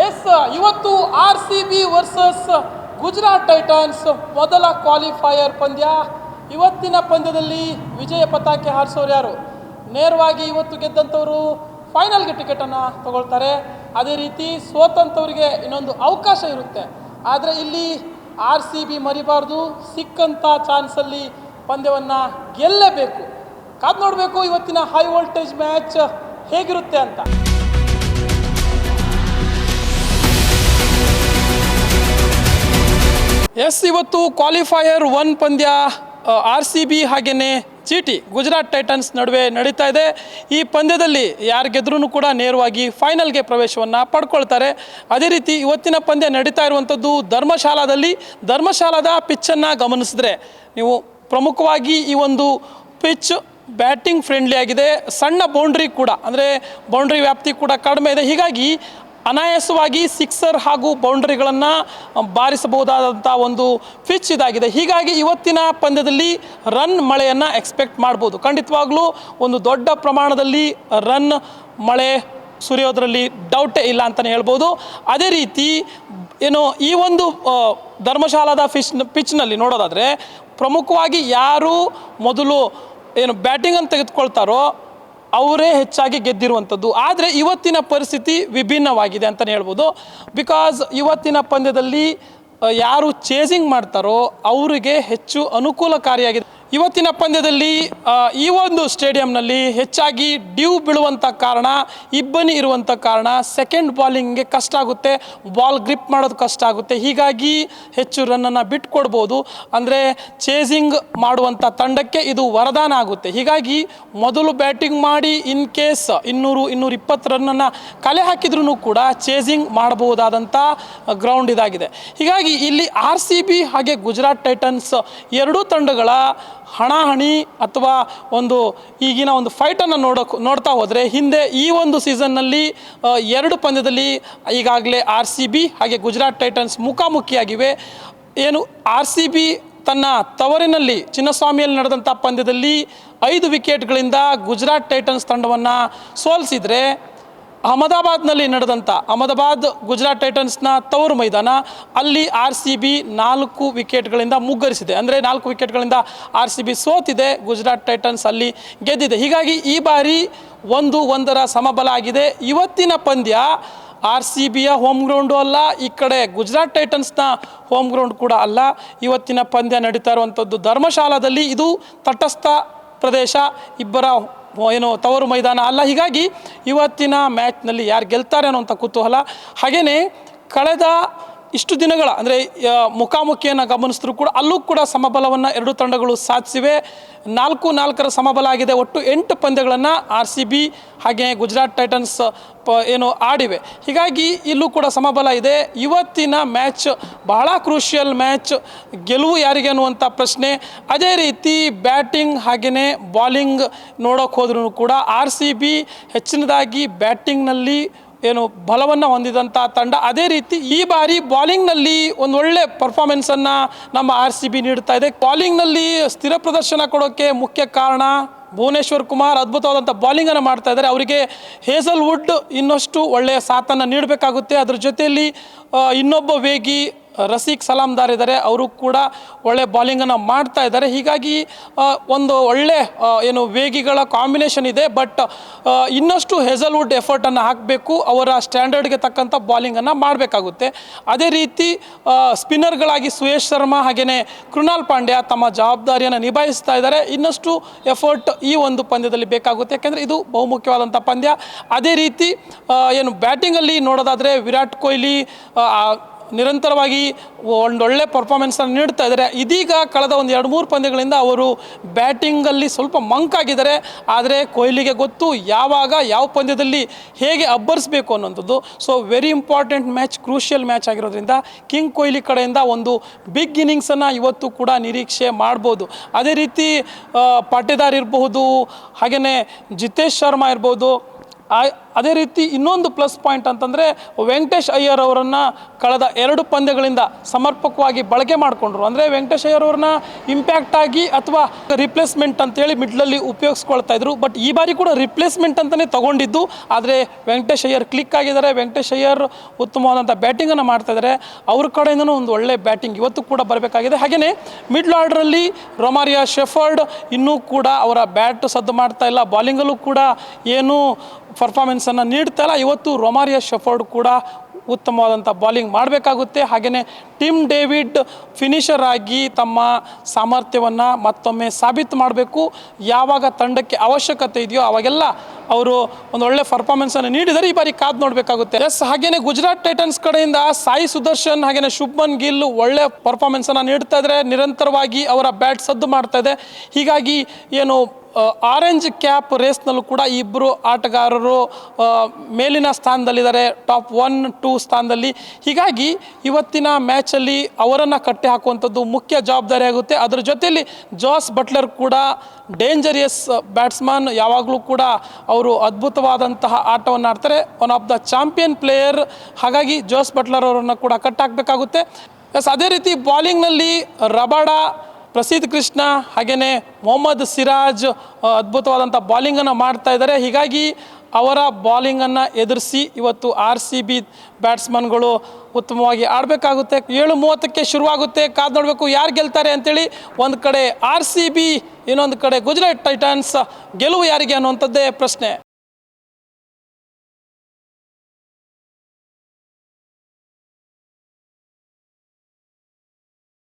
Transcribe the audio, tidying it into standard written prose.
S, ಇವತ್ತು RCB versus Gujarat Titans ಮೊದಲ qualifier ಪಂದ್ಯ. ಇವತ್ತಿನ ಪಂದ್ಯದಲ್ಲಿ ವಿಜಯ ಪತಾಕೆ ಹಾರಿಸೋರು ಯಾರು? ನೇರವಾಗಿ ಇವತ್ತು ಗೆದ್ದಂಥವರು ಫೈನಲ್ಗೆ ಟಿಕೆಟನ್ನು ತಗೊಳ್ತಾರೆ. ಅದೇ ರೀತಿ ಸೋತಂಥವ್ರಿಗೆ ಇನ್ನೊಂದು ಅವಕಾಶ ಇರುತ್ತೆ. ಆದರೆ ಇಲ್ಲಿ RCB ಮರಿಬಾರ್ದು, ಸಿಕ್ಕಂಥ ಚಾನ್ಸಲ್ಲಿ ಪಂದ್ಯವನ್ನು ಗೆಲ್ಲಬೇಕು. ಕಾದು ನೋಡಬೇಕು ಇವತ್ತಿನ ಹೈ ವೋಲ್ಟೇಜ್ ಮ್ಯಾಚ್ ಹೇಗಿರುತ್ತೆ ಅಂತ. ಎಸ್, ಇವತ್ತು ಕ್ವಾಲಿಫೈಯರ್ 1 ಪಂದ್ಯ RCB ಹಾಗೆಯೇ GT ಗುಜರಾತ್ ಟೈಟನ್ಸ್ ನಡುವೆ ನಡೀತಾ ಇದೆ. ಈ ಪಂದ್ಯದಲ್ಲಿ ಯಾರು ಗೆದ್ರೂ ಕೂಡ ನೇರವಾಗಿ ಫೈನಲ್ಗೆ ಪ್ರವೇಶವನ್ನು ಪಡ್ಕೊಳ್ತಾರೆ. ಅದೇ ರೀತಿ ಇವತ್ತಿನ ಪಂದ್ಯ ನಡೀತಾ ಇರುವಂಥದ್ದು ಧರ್ಮಶಾಲಾದ ಪಿಚ್ಚನ್ನು ಗಮನಿಸಿದ್ರೆ ನೀವು ಪ್ರಮುಖವಾಗಿ ಈ ಒಂದು ಪಿಚ್ ಬ್ಯಾಟಿಂಗ್ ಫ್ರೆಂಡ್ಲಿ ಆಗಿದೆ. ಸಣ್ಣ ಬೌಂಡ್ರಿ ಕೂಡ, ಅಂದರೆ ಬೌಂಡ್ರಿ ವ್ಯಾಪ್ತಿ ಕೂಡ ಕಡಿಮೆ ಇದೆ. ಹೀಗಾಗಿ ಅನಾಯಾಸವಾಗಿ ಸಿಕ್ಸರ್ ಹಾಗೂ ಬೌಂಡ್ರಿಗಳನ್ನು ಬಾರಿಸಬಹುದಾದಂಥ ಒಂದು ಪಿಚ್ ಇದಾಗಿದೆ. ಹೀಗಾಗಿ ಇವತ್ತಿನ ಪಂದ್ಯದಲ್ಲಿ ರನ್ ಮಳೆಯನ್ನು ಎಕ್ಸ್ಪೆಕ್ಟ್ ಮಾಡ್ಬೋದು. ಖಂಡಿತವಾಗ್ಲೂ ಒಂದು ದೊಡ್ಡ ಪ್ರಮಾಣದಲ್ಲಿ ರನ್ ಮಳೆ ಸುರಿಯೋದ್ರಲ್ಲಿ ಡೌಟೇ ಇಲ್ಲ ಅಂತಲೇ ಹೇಳ್ಬೋದು. ಅದೇ ರೀತಿ ಏನು ಈ ಒಂದು ಧರ್ಮಶಾಲಾದ ಪಿಚ್ನಲ್ಲಿ ನೋಡೋದಾದರೆ ಪ್ರಮುಖವಾಗಿ ಯಾರು ಮೊದಲು ಏನು ಬ್ಯಾಟಿಂಗನ್ನು ತೆಗೆದುಕೊಳ್ತಾರೋ ಅವರೇ ಹೆಚ್ಚಾಗಿ ಗೆದ್ದಿರುವಂಥದ್ದು. ಆದರೆ ಇವತ್ತಿನ ಪರಿಸ್ಥಿತಿ ವಿಭಿನ್ನವಾಗಿದೆ ಅಂತಲೇ ಹೇಳ್ಬೋದು. ಬಿಕಾಸ್ ಇವತ್ತಿನ ಪಂದ್ಯದಲ್ಲಿ ಯಾರು ಚೇಸಿಂಗ್ ಮಾಡ್ತಾರೋ ಅವರಿಗೆ ಹೆಚ್ಚು ಅನುಕೂಲಕಾರಿಯಾಗಿದೆ. ಇವತ್ತಿನ ಪಂದ್ಯದಲ್ಲಿ ಈ ಒಂದು ಸ್ಟೇಡಿಯಂನಲ್ಲಿ ಹೆಚ್ಚಾಗಿ ಡ್ಯೂ ಬೀಳುವಂಥ ಕಾರಣ, ಇಬ್ಬನಿ ಇರುವಂಥ ಕಾರಣ ಸೆಕೆಂಡ್ ಬಾಲಿಂಗ್ಗೆ ಕಷ್ಟ ಆಗುತ್ತೆ, ಬಾಲ್ ಗ್ರಿಪ್ ಮಾಡೋದು ಕಷ್ಟ ಆಗುತ್ತೆ. ಹೀಗಾಗಿ ಹೆಚ್ಚು ರನ್ನನ್ನು ಬಿಟ್ಕೊಡ್ಬೋದು. ಅಂದರೆ ಚೇಸಿಂಗ್ ಮಾಡುವಂಥ ತಂಡಕ್ಕೆ ಇದು ವರದಾನ ಆಗುತ್ತೆ. ಹೀಗಾಗಿ ಮೊದಲು ಬ್ಯಾಟಿಂಗ್ ಮಾಡಿ ಇನ್ ಕೇಸ್ 200-220 ರನ್ನನ್ನು ಕಲೆ ಹಾಕಿದ್ರೂ ಕೂಡ ಚೇಸಿಂಗ್ ಮಾಡಬಹುದಾದಂಥ ಗ್ರೌಂಡ್ ಇದಾಗಿದೆ. ಹೀಗಾಗಿ ಇಲ್ಲಿ RCB ಹಾಗೆ ಗುಜರಾತ್ ಟೈಟನ್ಸ್ ಎರಡೂ ತಂಡಗಳ ಹಣಾಹಣಿ ಅಥವಾ ಒಂದು ಈಗಿನ ಒಂದು ಫೈಟನ್ನು ನೋಡ್ತಾ ಹೋದರೆ ಹಿಂದೆ ಈ ಒಂದು ಸೀಸನ್ನಲ್ಲಿ 2 ಪಂದ್ಯದಲ್ಲಿ ಈಗಾಗಲೇ RCB ಹಾಗೆ ಗುಜರಾತ್ ಟೈಟನ್ಸ್ ಮುಖಾಮುಖಿಯಾಗಿವೆ. ಏನು RCB ತನ್ನ ತವರಿನಲ್ಲಿ ಚಿನ್ನಸ್ವಾಮಿಯಲ್ಲಿ ನಡೆದಂಥ ಪಂದ್ಯದಲ್ಲಿ 5 ವಿಕೆಟ್ಗಳಿಂದ ಗುಜರಾತ್ ಟೈಟನ್ಸ್ ತಂಡವನ್ನು ಸೋಲಿಸಿದರೆ, ಅಹಮದಾಬಾದ್ನಲ್ಲಿ ನಡೆದಂಥ ಗುಜರಾತ್ ಟೈಟನ್ಸ್ನ ತವರು ಮೈದಾನ ಅಲ್ಲಿ RCB 4 ವಿಕೆಟ್ಗಳಿಂದ ಮುಗ್ಗರಿಸಿದೆ. ಅಂದರೆ 4 ವಿಕೆಟ್ಗಳಿಂದ RCB ಸೋತಿದೆ, ಗುಜರಾತ್ ಟೈಟನ್ಸ್ ಅಲ್ಲಿ ಗೆದ್ದಿದೆ. ಹೀಗಾಗಿ ಈ ಬಾರಿ 1-1 ಸಮಬಲ ಆಗಿದೆ. ಇವತ್ತಿನ ಪಂದ್ಯ RCBಯ ಹೋಮ್ ಗ್ರೌಂಡು ಅಲ್ಲ, ಈ ಕಡೆ ಗುಜರಾತ್ ಟೈಟನ್ಸ್ನ ಹೋಮ್ ಗ್ರೌಂಡ್ ಕೂಡ ಅಲ್ಲ. ಇವತ್ತಿನ ಪಂದ್ಯ ನಡೀತಾ ಇರುವಂಥದ್ದು ಧರ್ಮಶಾಲಾದಲ್ಲಿ. ಇದು ತಟಸ್ಥ ಪ್ರದೇಶ, ಇಬ್ಬರ ಏನು ತವರು ಮೈದಾನ ಅಲ್ಲ. ಹೀಗಾಗಿ ಇವತ್ತಿನ ಮ್ಯಾಚ್ನಲ್ಲಿ ಯಾರು ಗೆಲ್ತಾರೆ ಅನ್ನೋಂಥ ಕುತೂಹಲ. ಹಾಗೆಯೇ ಕಳೆದ ಇಷ್ಟು ದಿನಗಳ ಅಂದರೆ ಮುಖಾಮುಖಿಯನ್ನು ಗಮನಿಸಿದ್ರು ಕೂಡ ಅಲ್ಲೂ ಕೂಡ ಸಮಬಲವನ್ನು ಎರಡೂ ತಂಡಗಳು ಸಾಧಿಸಿವೆ. 4-4 ಸಮಬಲ ಆಗಿದೆ. ಒಟ್ಟು 8 ಪಂದ್ಯಗಳನ್ನು RCB ಹಾಗೆ ಗುಜರಾತ್ ಟೈಟನ್ಸ್ ಏನು ಆಡಿವೆ. ಹೀಗಾಗಿ ಇಲ್ಲೂ ಕೂಡ ಸಮಬಲ ಇದೆ. ಇವತ್ತಿನ ಮ್ಯಾಚ್ ಬಹಳ ಕ್ರೂಷಿಯಲ್ ಮ್ಯಾಚ್. ಗೆಲುವು ಯಾರಿಗೆ ಅನ್ನುವಂಥ ಪ್ರಶ್ನೆ. ಅದೇ ರೀತಿ ಬ್ಯಾಟಿಂಗ್ ಹಾಗೆಯೇ ಬಾಲಿಂಗ್ ನೋಡೋಕೆ ಹೋದ್ರೂ ಕೂಡ RCB ಹೆಚ್ಚಿನದಾಗಿ ಬ್ಯಾಟಿಂಗ್ನಲ್ಲಿ ಏನು ಬಲವನ್ನು ಹೊಂದಿದಂಥ ತಂಡ. ಅದೇ ರೀತಿ ಈ ಬಾರಿ ಬಾಲಿಂಗ್ನಲ್ಲಿ ಒಂದು ಒಳ್ಳೆ ಪರ್ಫಾರ್ಮೆನ್ಸನ್ನು ನಮ್ಮ RCB ನೀಡ್ತಾ ಇದೆ. ಬಾಲಿಂಗ್ನಲ್ಲಿ ಸ್ಥಿರ ಪ್ರದರ್ಶನ ಕೊಡೋಕ್ಕೆ ಮುಖ್ಯ ಕಾರಣ ಭುವನೇಶ್ವರ್ ಕುಮಾರ್ ಅದ್ಭುತವಾದಂಥ ಬಾಲಿಂಗನ್ನು ಮಾಡ್ತಾ ಇದ್ದಾರೆ. ಅವರಿಗೆ ಹೇಸಲ್ವುಡ್ ಇನ್ನಷ್ಟು ಒಳ್ಳೆಯ ಸಾಥನ್ನು ನೀಡಬೇಕಾಗುತ್ತೆ. ಅದ್ರ ಜೊತೆಯಲ್ಲಿ ಇನ್ನೊಬ್ಬ ವೇಗಿ ರಸೀಕ್ ಸಲಾಮ್ದಾರ್ ಇದ್ದಾರೆ, ಅವರು ಕೂಡ ಒಳ್ಳೆ ಬಾಲಿಂಗನ್ನು ಮಾಡ್ತಾ ಇದ್ದಾರೆ. ಹೀಗಾಗಿ ಒಂದು ಒಳ್ಳೆ ಏನು ವೇಗಿಗಳ ಕಾಂಬಿನೇಷನ್ ಇದೆ. ಬಟ್ ಇನ್ನಷ್ಟು ಹೇಸಲ್ವುಡ್ ಎಫರ್ಟನ್ನು ಹಾಕಬೇಕು, ಅವರ ಸ್ಟ್ಯಾಂಡರ್ಡ್ಗೆ ತಕ್ಕಂಥ ಬಾಲಿಂಗನ್ನು ಮಾಡಬೇಕಾಗುತ್ತೆ. ಅದೇ ರೀತಿ ಸ್ಪಿನ್ನರ್ಗಳಾಗಿ ಸುಯೇಶ್ ಶರ್ಮಾ ಹಾಗೆಯೇ ಕೃಣಾಲ್ ಪಾಂಡ್ಯ ತಮ್ಮ ಜವಾಬ್ದಾರಿಯನ್ನು ನಿಭಾಯಿಸ್ತಾ ಇದ್ದಾರೆ. ಇನ್ನಷ್ಟು ಎಫರ್ಟ್ ಈ ಒಂದು ಪಂದ್ಯದಲ್ಲಿ ಬೇಕಾಗುತ್ತೆ, ಯಾಕೆಂದರೆ ಇದು ಬಹುಮುಖ್ಯವಾದಂಥ ಪಂದ್ಯ. ಅದೇ ರೀತಿ ಏನು ಬ್ಯಾಟಿಂಗಲ್ಲಿ ನೋಡೋದಾದರೆ ವಿರಾಟ್ ಕೊಹ್ಲಿ ನಿರಂತರವಾಗಿ ಒಂದೊಳ್ಳೆ ಪರ್ಫಾರ್ಮೆನ್ಸನ್ನು ನೀಡ್ತಾ ಇದ್ದಾರೆ. ಇದೀಗ ಕಳೆದ ಒಂದು 2-3 ಪಂದ್ಯಗಳಿಂದ ಅವರು ಬ್ಯಾಟಿಂಗಲ್ಲಿ ಸ್ವಲ್ಪ ಮಂಕಾಗಿದ್ದಾರೆ. ಆದರೆ ಕೊಹ್ಲಿಗೆ ಗೊತ್ತು ಯಾವಾಗ ಯಾವ ಪಂದ್ಯದಲ್ಲಿ ಹೇಗೆ ಅಬ್ಬರಿಸಬೇಕು ಅನ್ನೋಂಥದ್ದು. So very important match, crucial match ಆಗಿರೋದ್ರಿಂದ ಕಿಂಗ್ ಕೊಹ್ಲಿ ಕಡೆಯಿಂದ ಒಂದು ಬಿಗ್ ಇನ್ನಿಂಗ್ಸನ್ನು ಇವತ್ತು ಕೂಡ ನಿರೀಕ್ಷೆ ಮಾಡ್ಬೋದು. ಅದೇ ರೀತಿ ಪಾಟೇದಾರ್ ಇರಬಹುದು, ಹಾಗೆಯೇ ಜಿತೇಶ್ ಶರ್ಮಾ ಇರ್ಬೋದು, ಅದೇ ರೀತಿ ಇನ್ನೊಂದು ಪ್ಲಸ್ ಪಾಯಿಂಟ್ ಅಂತಂದರೆ ವೆಂಕಟೇಶ್ ಅಯ್ಯರ್ ಅವರನ್ನು ಕಳೆದ 2 ಪಂದ್ಯಗಳಿಂದ ಸಮರ್ಪಕವಾಗಿ ಬಳಕೆ ಮಾಡಿಕೊಂಡ್ರು. ಅಂದರೆ ವೆಂಕಟೇಶ್ ಅಯ್ಯರ್ ಅವ್ರನ್ನ ಇಂಪ್ಯಾಕ್ಟ್ ಆಗಿ ಅಥವಾ ರಿಪ್ಲೇಸ್ಮೆಂಟ್ ಅಂತೇಳಿ ಮಿಡ್ಲಲ್ಲಿ ಉಪಯೋಗಿಸ್ಕೊಳ್ತಾ ಇದ್ರು. ಬಟ್ ಈ ಬಾರಿ ಕೂಡ ರಿಪ್ಲೇಸ್ಮೆಂಟ್ ಅಂತಲೇ ತಗೊಂಡಿದ್ದು. ಆದರೆ ವೆಂಕಟೇಶ್ ಅಯ್ಯರ್ ಕ್ಲಿಕ್ ಆಗಿದ್ದಾರೆ. ವೆಂಕಟೇಶ್ ಅಯ್ಯರ್ ಉತ್ತಮವಾದಂಥ ಬ್ಯಾಟಿಂಗನ್ನು ಮಾಡ್ತಾ ಇದ್ದಾರೆ. ಅವ್ರ ಕಡೆಯಿಂದನೂ ಒಂದು ಒಳ್ಳೆ ಬ್ಯಾಟಿಂಗ್ ಇವತ್ತು ಕೂಡ ಬರಬೇಕಾಗಿದೆ. ಹಾಗೆಯೇ ಮಿಡ್ಲ್ ಆರ್ಡ್ರಲ್ಲಿ ರೊಮಾರಿಯೋ ಶೆಫರ್ಡ್ ಇನ್ನೂ ಕೂಡ ಅವರ ಬ್ಯಾಟ್ ಸದ್ದು ಮಾಡ್ತಾ ಇಲ್ಲ, ಬಾಲಿಂಗಲ್ಲೂ ಕೂಡ ಏನೂ ಪರ್ಫಾರ್ಮೆನ್ಸನ್ನು ನೀಡ್ತಾ ಇಲ್ಲ. ಇವತ್ತು ರೊಮಾರಿಯೋ ಶೆಫರ್ಡ್ ಕೂಡ ಉತ್ತಮವಾದಂಥ ಬಾಲಿಂಗ್ ಮಾಡಬೇಕಾಗುತ್ತೆ. ಹಾಗೆಯೇ ಟಿಮ್ ಡೇವಿಡ್ ಫಿನಿಷರ್ ಆಗಿ ತಮ್ಮ ಸಾಮರ್ಥ್ಯವನ್ನು ಮತ್ತೊಮ್ಮೆ ಸಾಬೀತು ಮಾಡಬೇಕು. ಯಾವಾಗ ತಂಡಕ್ಕೆ ಅವಶ್ಯಕತೆ ಇದೆಯೋ ಅವಾಗೆಲ್ಲ ಅವರು ಒಂದು ಒಳ್ಳೆ ಪರ್ಫಾರ್ಮೆನ್ಸನ್ನು ನೀಡಿದರೆ ಈ ಬಾರಿ ಕಾದು ನೋಡಬೇಕಾಗುತ್ತೆ. ಹಾಗೆಯೇ ಗುಜರಾತ್ ಟೈಟನ್ಸ್ ಕಡೆಯಿಂದ ಸಾಯಿ ಸುದರ್ಶನ್ ಹಾಗೆಯೇ ಶುಭ್ಮನ್ ಗಿಲ್ ಒಳ್ಳೆ ಪರ್ಫಾರ್ಮೆನ್ಸನ್ನು ನೀಡ್ತಾ ಇದ್ದಾರೆ. ನಿರಂತರವಾಗಿ ಅವರ ಬ್ಯಾಟ್ ಸದ್ದು ಮಾಡ್ತಾ ಇದೆ. ಹೀಗಾಗಿ ಏನು ಆರೆಂಜ್ ಕ್ಯಾಪ್ ರೇಸ್ನಲ್ಲೂ ಕೂಡ ಈ ಇಬ್ಬರು ಆಟಗಾರರು ಮೇಲಿನ ಸ್ಥಾನದಲ್ಲಿದ್ದಾರೆ, ಟಾಪ್ 1-2 ಸ್ಥಾನದಲ್ಲಿ. ಹೀಗಾಗಿ ಇವತ್ತಿನ ಮ್ಯಾಚಲ್ಲಿ ಅವರನ್ನು ಕಟ್ಟಿ ಹಾಕುವಂಥದ್ದು ಮುಖ್ಯ ಜವಾಬ್ದಾರಿ ಆಗುತ್ತೆ. ಅದರ ಜೊತೆಯಲ್ಲಿ ಜಾಸ್ ಬಟ್ಲರ್ ಕೂಡ ಡೇಂಜರಿಯಸ್ ಬ್ಯಾಟ್ಸ್ಮನ್, ಯಾವಾಗಲೂ ಕೂಡ ಅವರು ಅದ್ಭುತವಾದಂತಹ ಆಟವನ್ನು ಆಡ್ತಾರೆ. One of the champion player. ಹಾಗಾಗಿ ಜಾಸ್ ಬಟ್ಲರ್ ಅವರನ್ನು ಕೂಡ ಕಟ್ಟಾಕಬೇಕಾಗುತ್ತೆ. ಅದೇ ರೀತಿ ಬಾಲಿಂಗ್ನಲ್ಲಿ ರಬಾಡಾ, ಪ್ರಸಿದ್ಧ ಕೃಷ್ಣ ಹಾಗೆಯೇ ಮೊಹಮ್ಮದ್ ಸಿರಾಜ್ ಅದ್ಭುತವಾದಂಥ ಬಾಲಿಂಗನ್ನು ಮಾಡ್ತಾ ಇದ್ದಾರೆ. ಹೀಗಾಗಿ ಅವರ ಬಾಲಿಂಗನ್ನು ಎದುರಿಸಿ ಇವತ್ತು RCB ಬ್ಯಾಟ್ಸ್ಮನ್ಗಳು ಉತ್ತಮವಾಗಿ ಆಡಬೇಕಾಗುತ್ತೆ. 7:30ಕ್ಕೆ ಶುರುವಾಗುತ್ತೆ. ಕಾದು ನೋಡಬೇಕು ಯಾರು ಗೆಲ್ತಾರೆ ಅಂತೇಳಿ. ಒಂದು ಕಡೆ RCB, ಇನ್ನೊಂದು ಕಡೆ ಗುಜರಾತ್ ಟೈಟನ್ಸ್. ಗೆಲುವು ಯಾರಿಗೆ ಅನ್ನುವಂಥದ್ದೇ ಪ್ರಶ್ನೆ.